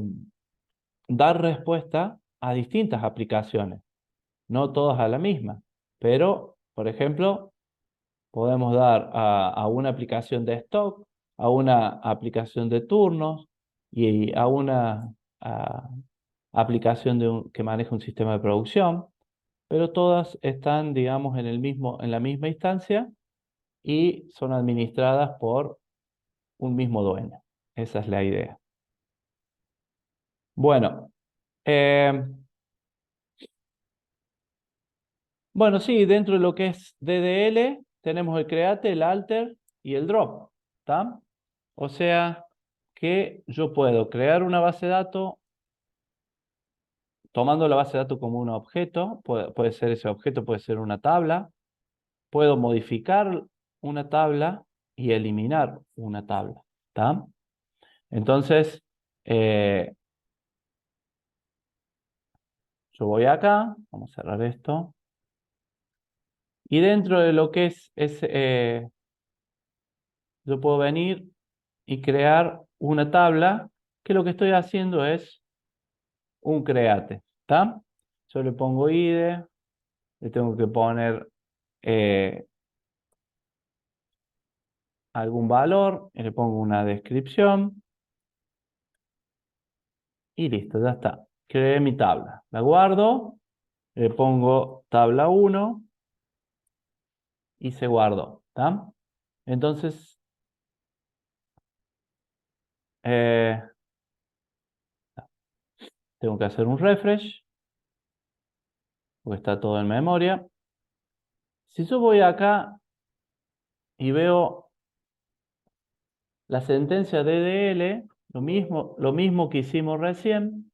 dar respuesta a distintas aplicaciones, no todas a la misma, pero, por ejemplo, podemos dar a una aplicación de stock, a una aplicación de turnos y a una aplicación que maneja un sistema de producción, pero todas están, digamos, en la misma instancia y son administradas por un mismo dueño. Esa es la idea. Bueno, bueno, sí, dentro de lo que es DDL tenemos el create, el alter y el drop, ¿está? O sea que yo puedo crear una base de datos tomando la base de datos como un objeto, puede ser ese objeto, puede ser una tabla, puedo modificar una tabla y eliminar una tabla, ¿está? Entonces, yo voy acá, vamos a cerrar esto, y dentro de lo que yo puedo venir y crear una tabla, que lo que estoy haciendo es un create, ¿está? Yo le pongo id, le tengo que poner algún valor, y le pongo una descripción, y listo, ya está. Creé mi tabla. La guardo, le pongo tabla 1 y se guardó, ¿está? Entonces, eh, tengo que hacer un refresh, porque está todo en memoria. Si yo voy acá y veo la sentencia DDL, lo mismo que hicimos recién,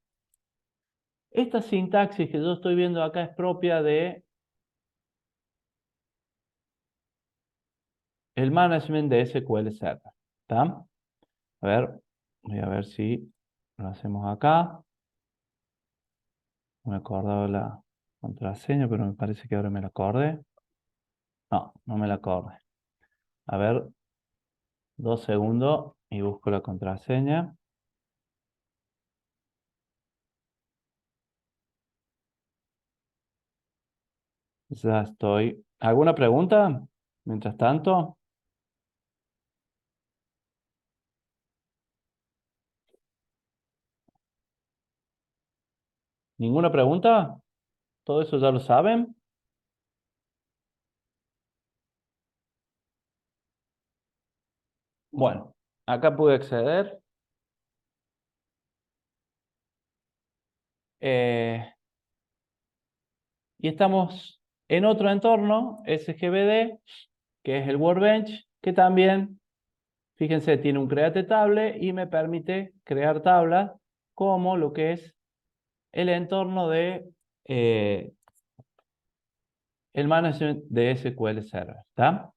esta sintaxis que yo estoy viendo acá es propia de el management de SQL Server, ¿está? A ver, voy a ver si lo hacemos acá. No me acordaba la contraseña, pero me parece que ahora me la acordé. No, no me la acordé. A ver, 2 segundos y busco la contraseña. Ya estoy. ¿Alguna pregunta? Mientras tanto. ¿Ninguna pregunta? ¿Todo eso ya lo saben? Bueno, acá pude acceder. Y estamos en otro entorno, SGBD, que es el Workbench, que también, fíjense, tiene un create table y me permite crear tablas como lo que es el entorno de el management de SQL Server, ¿está?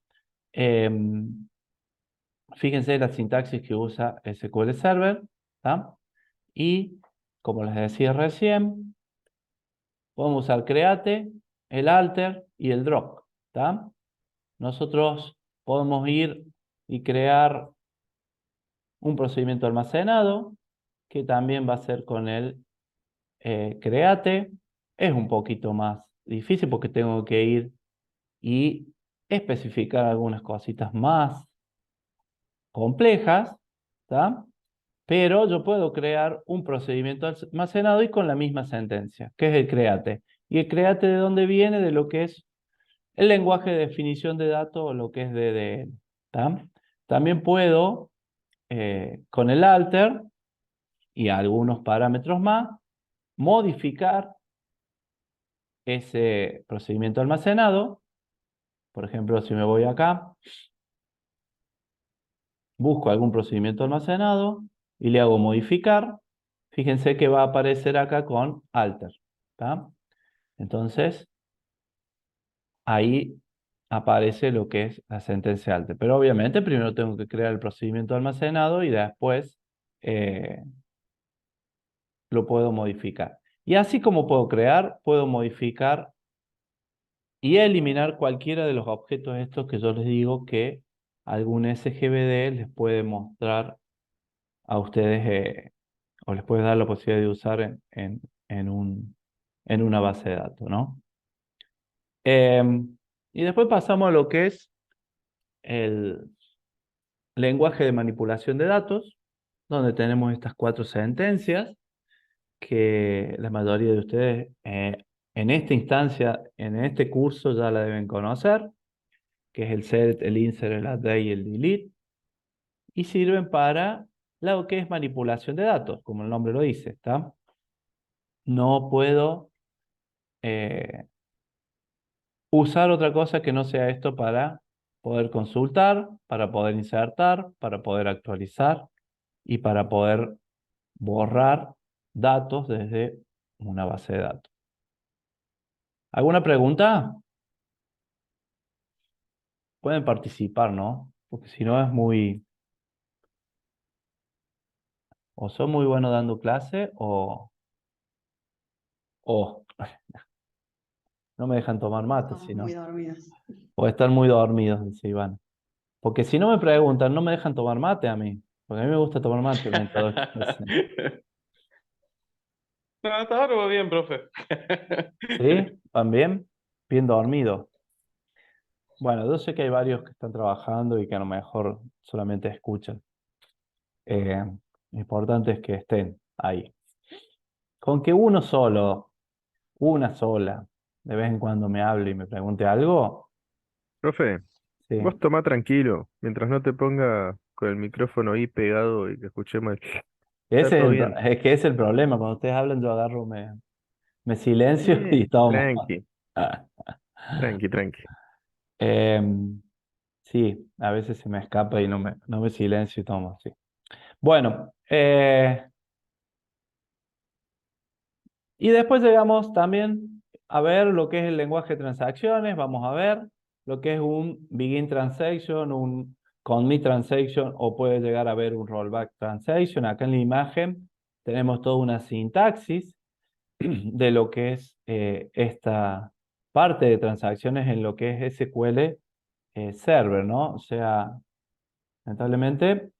Fíjense la sintaxis que usa SQL Server, ¿está? Y, como les decía recién, podemos usar create, el alter y el drop, ¿está? Nosotros podemos ir y crear un procedimiento almacenado, que también va a ser con el create. Es un poquito más difícil porque tengo que ir y especificar algunas cositas más complejas, ¿tá? Pero yo puedo crear un procedimiento almacenado y con la misma sentencia, que es el create. ¿Y el create de dónde viene? De lo que es el lenguaje de definición de datos o lo que es DDL, ¿tá? También puedo, con el alter y algunos parámetros más, modificar ese procedimiento almacenado. Por ejemplo, si me voy acá, busco algún procedimiento almacenado y le hago modificar. Fíjense que va a aparecer acá con alter, ¿tá? Entonces, ahí aparece lo que es la sentencia alter. Pero obviamente primero tengo que crear el procedimiento almacenado y después lo puedo modificar. Y así como puedo modificar y eliminar cualquiera de los objetos estos que yo les digo que algún SGBD les puede mostrar a ustedes o les puede dar la posibilidad de usar en una base de datos, ¿no? Y después pasamos a lo que es el lenguaje de manipulación de datos, donde tenemos estas 4 sentencias que la mayoría de ustedes en esta instancia, en este curso ya la deben conocer, que es el set, el insert, el update y el delete, y sirven para lo que es manipulación de datos, como el nombre lo dice, ¿está? No puedo usar otra cosa que no sea esto para poder consultar, para poder insertar, para poder actualizar y para poder borrar datos desde una base de datos. ¿Alguna pregunta? Pueden participar, ¿no? Porque si no es muy... O son muy buenos dando clase o no me dejan tomar mate, Estamos sino... muy dormidos. O están muy dormidos, dice Iván. Porque si no me preguntan, no me dejan tomar mate a mí. Porque a mí me gusta tomar mate mientras doy clase. No, hasta ahora va bien, profe. ¿Sí? ¿Van bien? Bien dormidos. Bueno, yo sé que hay varios que están trabajando y que a lo mejor solamente escuchan. Lo importante es que estén ahí. Con que uno solo, una sola, de vez en cuando me hable y me pregunte algo, Profe, sí. vos tomá tranquilo, mientras no te ponga con el micrófono ahí pegado y que escuchemos. Está Ese es, todo bien. es que es el problema. Cuando ustedes hablan, yo agarro, me silencio y tomo. Tranqui, tranqui, tranqui. Em, sí, a veces se me escapa y no me silencio y tomo, sí. Bueno, y después llegamos también a ver lo que es el lenguaje de transacciones. Vamos a ver lo que es un begin transaction, un commit transaction o puede llegar a ver un rollback transaction. Acá en la imagen tenemos toda una sintaxis de lo que es esta parte de transacciones en lo que es SQL Server, ¿no? O sea, lamentablemente,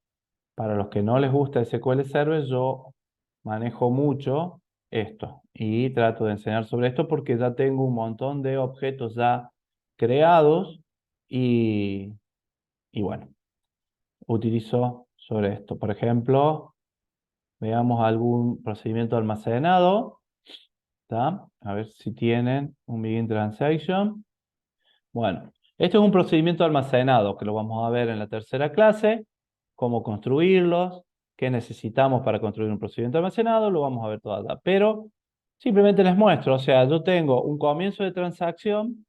para los que no les gusta SQL Server, yo manejo mucho esto y trato de enseñar sobre esto porque ya tengo un montón de objetos ya creados y, y bueno, utilizo sobre esto. Por ejemplo, veamos algún procedimiento almacenado, ¿tá? A ver si tienen un begin transaction. Bueno, este es un procedimiento almacenado que lo vamos a ver en la tercera clase, cómo construirlos, qué necesitamos para construir un procedimiento almacenado, lo vamos a ver todavía. Pero simplemente les muestro, o sea, yo tengo un comienzo de transacción,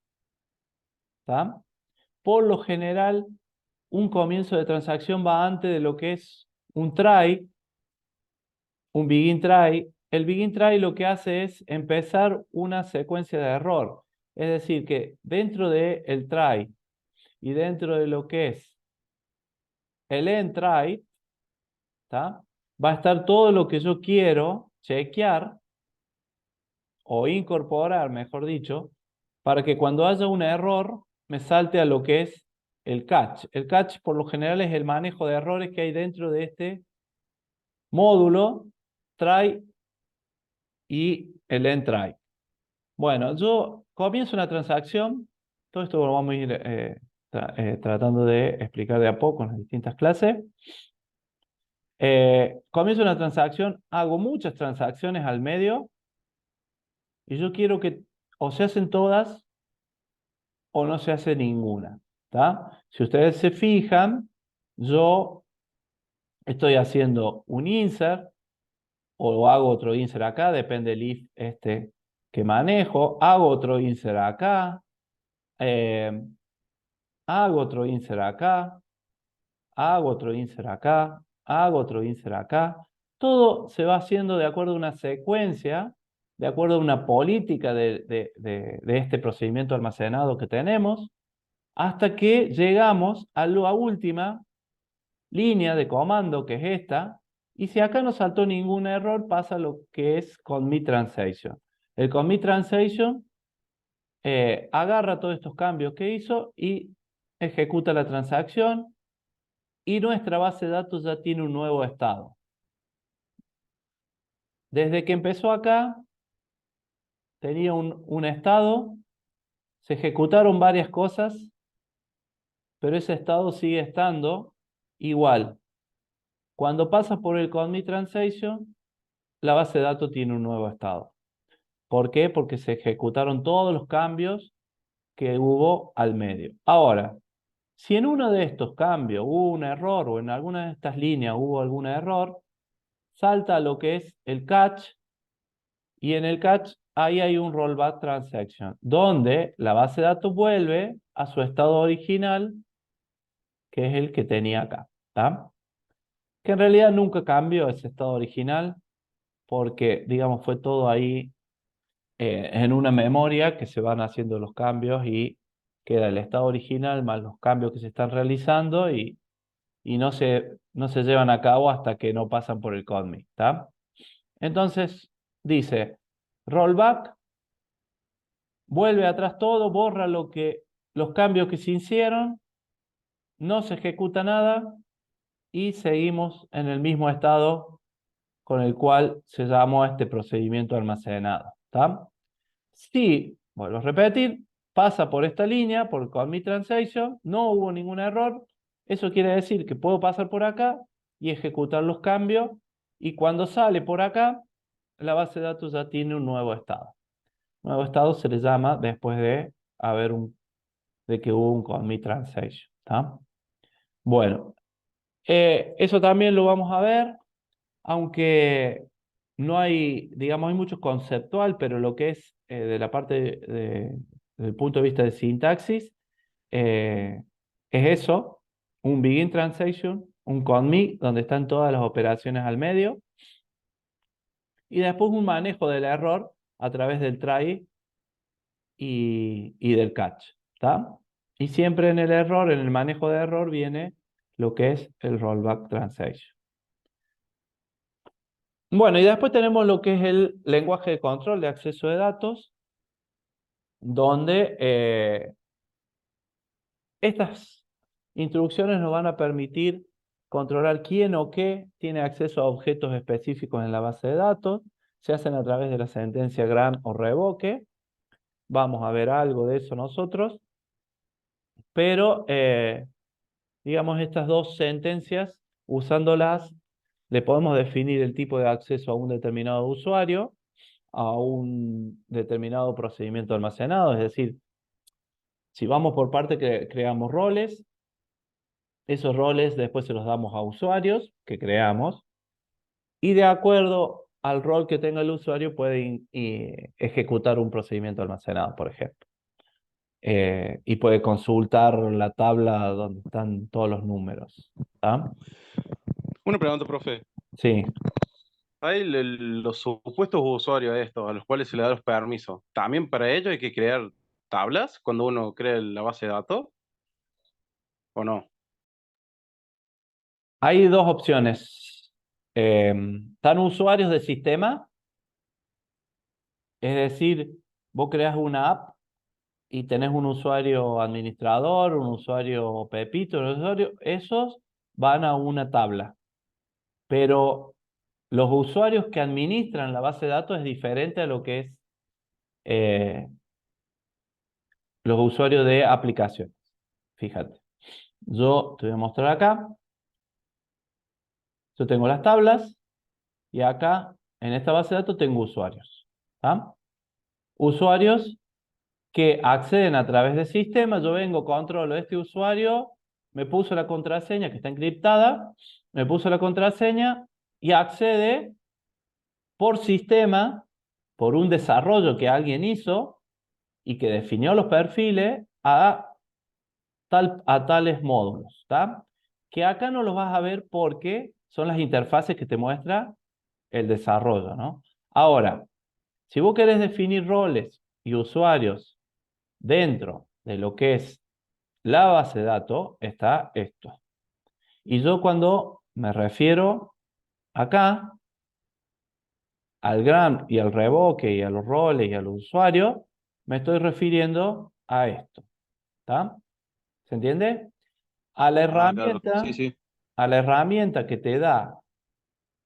¿tá? Por lo general, un comienzo de transacción va antes de lo que es un try, un begin try. El begin try lo que hace es empezar una secuencia de error. Es decir, que dentro del try y dentro de lo que es el end try, ¿tá? Va a estar todo lo que yo quiero chequear o incorporar, mejor dicho, para que cuando haya un error me salte a lo que es el catch. El catch por lo general es el manejo de errores que hay dentro de este módulo try y el end try. Bueno, yo comienzo una transacción. Todo esto lo vamos a ir tratando de explicar de a poco en las distintas clases. Comienzo una transacción, hago muchas transacciones al medio y yo quiero que o se hacen todas o no se hace ninguna. ¿Tá? Si ustedes se fijan, yo estoy haciendo un insert o hago otro insert acá, depende del if que manejo, hago otro insert acá, eh, hago otro insert acá, hago otro insert acá, hago otro insert acá. Todo se va haciendo de acuerdo a una secuencia, de acuerdo a una política de este procedimiento almacenado que tenemos, hasta que llegamos a la última línea de comando, que es esta, y si acá no saltó ningún error, pasa lo que es commit transaction. El commit transaction agarra todos estos cambios que hizo y ejecuta la transacción, y nuestra base de datos ya tiene un nuevo estado. Desde que empezó acá, tenía un estado, se ejecutaron varias cosas, pero ese estado sigue estando igual. Cuando pasa por el commit transaction, la base de datos tiene un nuevo estado. ¿Por qué? Porque se ejecutaron todos los cambios que hubo al medio. Ahora, si en uno de estos cambios hubo un error o en alguna de estas líneas hubo algún error, salta lo que es el catch, y en el catch ahí hay un rollback transaction, donde la base de datos vuelve a su estado original, que es el que tenía acá. ¿Tá? Que en realidad nunca cambió ese estado original, porque, digamos, fue todo ahí en una memoria que se van haciendo los cambios y queda el estado original más los cambios que se están realizando y no se llevan a cabo hasta que no pasan por el commit. ¿Tá? Entonces, dice, rollback, vuelve atrás todo, borra los cambios que se hicieron, no se ejecuta nada y seguimos en el mismo estado con el cual se llamó a este procedimiento almacenado. ¿Tá? Si, vuelvo a repetir, pasa por esta línea, por commit transaction, no hubo ningún error, eso quiere decir que puedo pasar por acá y ejecutar los cambios, y cuando sale por acá, la base de datos ya tiene un nuevo estado. Nuevo estado se le llama después de que hubo un commit transaction. ¿Tá? Bueno, eso también lo vamos a ver, aunque no hay, digamos, hay mucho conceptual, pero lo que es de la parte del punto de vista de sintaxis, es eso, un begin transaction, un commit, donde están todas las operaciones al medio, y después un manejo del error a través del try y del catch. ¿Tá? Y siempre en el error, en el manejo de error, viene lo que es el rollback transaction. Bueno, y después tenemos lo que es el lenguaje de control de acceso de datos, donde estas instrucciones nos van a permitir controlar quién o qué tiene acceso a objetos específicos en la base de datos. Se hacen a través de la sentencia grant o revoke. Vamos a ver algo de eso nosotros. Pero, digamos, estas dos sentencias, usándolas, le podemos definir el tipo de acceso a un determinado usuario, a un determinado procedimiento almacenado. Es decir, si vamos por parte que creamos roles, esos roles después se los damos a usuarios que creamos, y de acuerdo al rol que tenga el usuario puede ejecutar un procedimiento almacenado, por ejemplo. Y puede consultar la tabla donde están todos los números. ¿Tá? Una pregunta, profe. Sí. Hay los supuestos usuarios estos, a los cuales se le da los permisos. ¿También para ello hay que crear tablas cuando uno crea la base de datos? ¿O no? Hay dos opciones. Están usuarios del sistema, es decir, vos creas una app y tenés un usuario administrador, un usuario Pepito, un usuario, esos van a una tabla. Pero los usuarios que administran la base de datos es diferente a lo que es eh, los usuarios de aplicaciones. Fíjate, yo te voy a mostrar acá. Yo tengo las tablas y acá en esta base de datos tengo usuarios. ¿Tá? Usuarios que acceden a través del sistema. Yo vengo, controlo este usuario, me puso la contraseña que está encriptada, me puso la contraseña y accede por sistema, por un desarrollo que alguien hizo y que definió los perfiles a tales módulos, ¿tá? Que acá no los vas a ver porque son las interfaces que te muestra el desarrollo, ¿no? Ahora, si vos querés definir roles y usuarios dentro de lo que es la base de datos, está esto. Y yo cuando me refiero acá al grant y al revoque y a los roles y a los usuarios, me estoy refiriendo a esto. ¿Está? ¿Se entiende? A la Ah, claro. herramienta, Sí, sí. a la herramienta que te da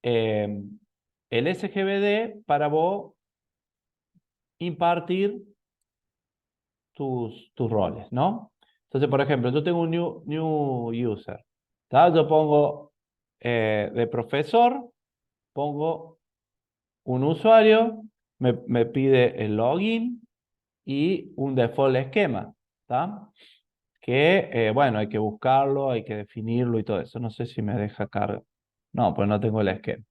el SGBD para vos impartir tus roles, ¿no? Entonces, por ejemplo, yo tengo un new user. ¿Tá? Yo pongo de profesor, pongo un usuario, me pide el login y un default esquema, ¿tá? Que, bueno, hay que buscarlo, hay que definirlo y todo eso. No sé si me deja carga. No, pues no tengo el esquema.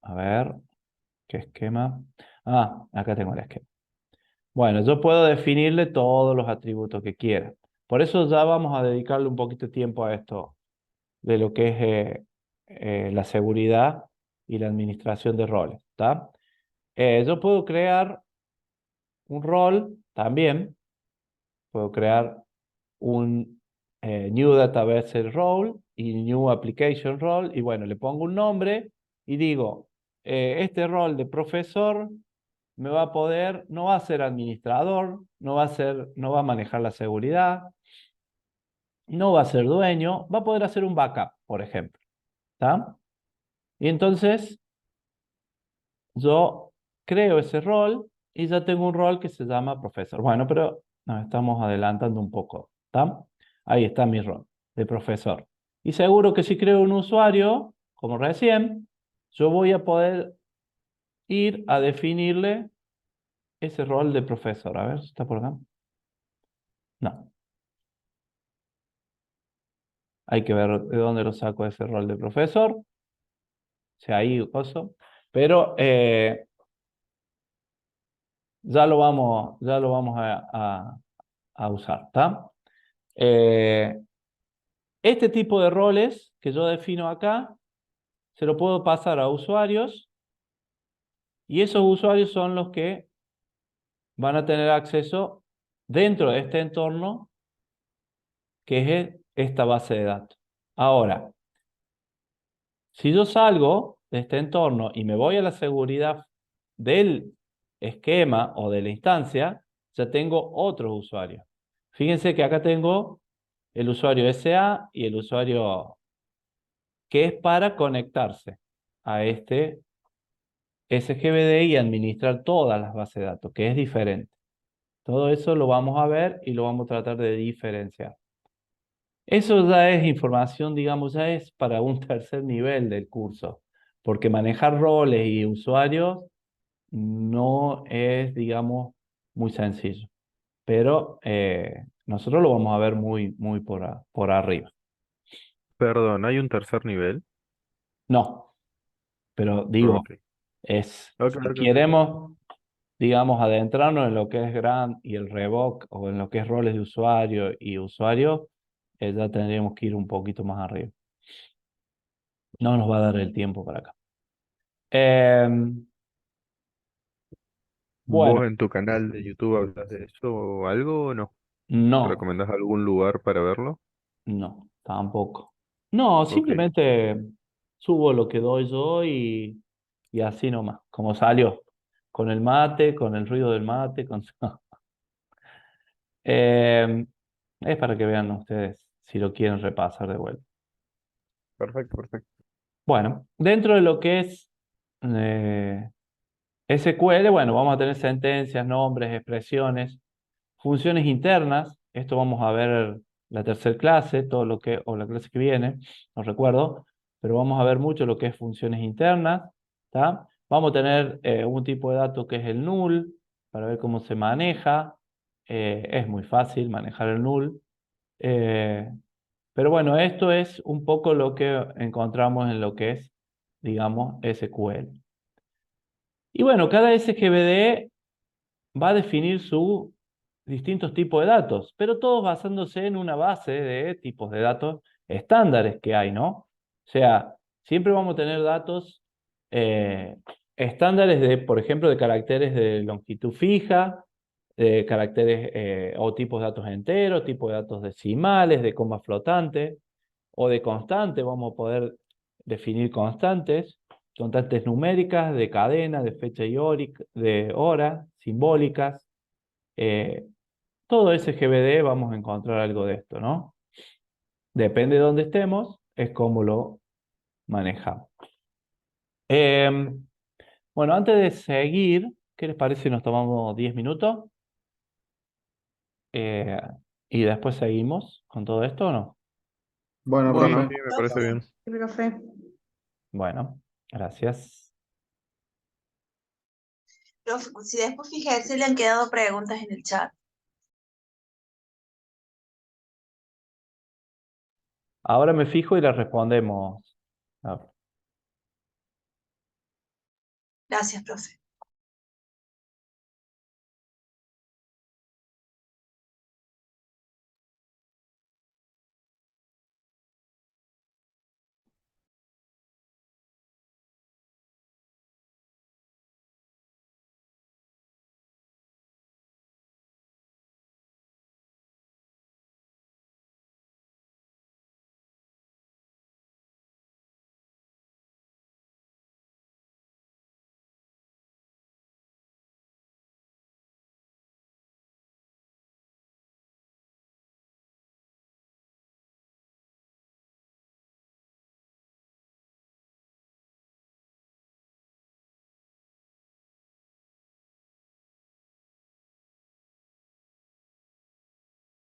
A ver, ¿qué esquema? Ah, acá tengo el esquema. Bueno, yo puedo definirle todos los atributos que quiera. Por eso ya vamos a dedicarle un poquito de tiempo a esto de lo que es la seguridad y la administración de roles, ¿tá? Yo puedo crear un rol también, puedo crear un New Database Role y New Application Role, y bueno, le pongo un nombre y digo, este rol de profesor me va a poder, no va a ser administrador, no va a manejar la seguridad, no va a ser dueño, va a poder hacer un backup, por ejemplo, ¿tá? Y entonces yo creo ese rol y ya tengo un rol que se llama profesor. Bueno, pero nos estamos adelantando un poco, ¿tá? Ahí está mi rol de profesor. Y seguro que si creo un usuario, como recién, yo voy a poder ir a definirle ese rol de profesor. A ver, ¿está por acá? No. Hay que ver de dónde lo saco ese rol de profesor. O sea, ahí, oso. Pero ya lo vamos a usar, ¿está? Este tipo de roles que yo defino acá, se lo puedo pasar a usuarios y esos usuarios son los que van a tener acceso dentro de este entorno que es esta base de datos. Ahora, si yo salgo de este entorno y me voy a la seguridad del esquema o de la instancia, ya tengo otros usuarios. Fíjense que acá tengo el usuario SA y el usuario que es para conectarse a este SGBD y administrar todas las bases de datos, que es diferente. Todo eso lo vamos a ver y lo vamos a tratar de diferenciar. Eso ya es información, digamos, ya es para un tercer nivel del curso, porque manejar roles y usuarios no es, digamos, muy sencillo, pero nosotros lo vamos a ver muy por arriba. Perdón, ¿hay un tercer nivel? No, pero digo, Ok. Ok, si ok, ok. queremos, digamos, adentrarnos en lo que es grant y el revoc o en lo que es roles de usuario y usuario, ya tendríamos que ir un poquito más arriba. No nos va a dar el tiempo para acá. Bueno, ¿Vos en tu canal de YouTube hablas de eso o algo o no? no, ¿Recomendás algún lugar para verlo? no, tampoco. No, Ok, simplemente subo lo que doy yo y así nomás, como salió. con el mate, con el ruido del mate, con... es para que vean ustedes si lo quieren repasar de vuelta. Perfecto, perfecto. Bueno, dentro de lo que es SQL, bueno, vamos a tener sentencias, nombres, expresiones, funciones internas. Esto vamos a ver la tercera clase, todo lo que, o la clase que viene, no recuerdo, pero vamos a ver mucho lo que es funciones internas, ¿tá? Vamos a tener un tipo de dato que es el null, para ver cómo se maneja. Es muy fácil manejar el null. Eh, pero bueno, esto es un poco lo que encontramos en lo que es, digamos, SQL. Y bueno, cada SGBD va a definir sus distintos tipos de datos, pero todos basándose en una base de tipos de datos estándares que hay, ¿no? O sea, siempre vamos a tener datos estándares de, por ejemplo, de caracteres de longitud fija, de caracteres o tipos de datos enteros, tipos de datos decimales, de coma flotante o de constante. Vamos a poder definir constantes numéricas, de cadena, de fecha y de hora, simbólicas. Eh, todo ese GBD vamos a encontrar algo de esto, ¿no? Depende de dónde estemos, es cómo lo manejamos. Bueno, antes de seguir, ¿qué les parece si nos tomamos 10 minutos? Eh, y después seguimos con todo esto, ¿o no? Bueno, Bueno, profe. Sí, me parece bien. Sí, profe. Bueno, gracias. Profe, si después fíjese, le han quedado preguntas en el chat. Ahora me fijo y les respondemos. Ah, Gracias, profe.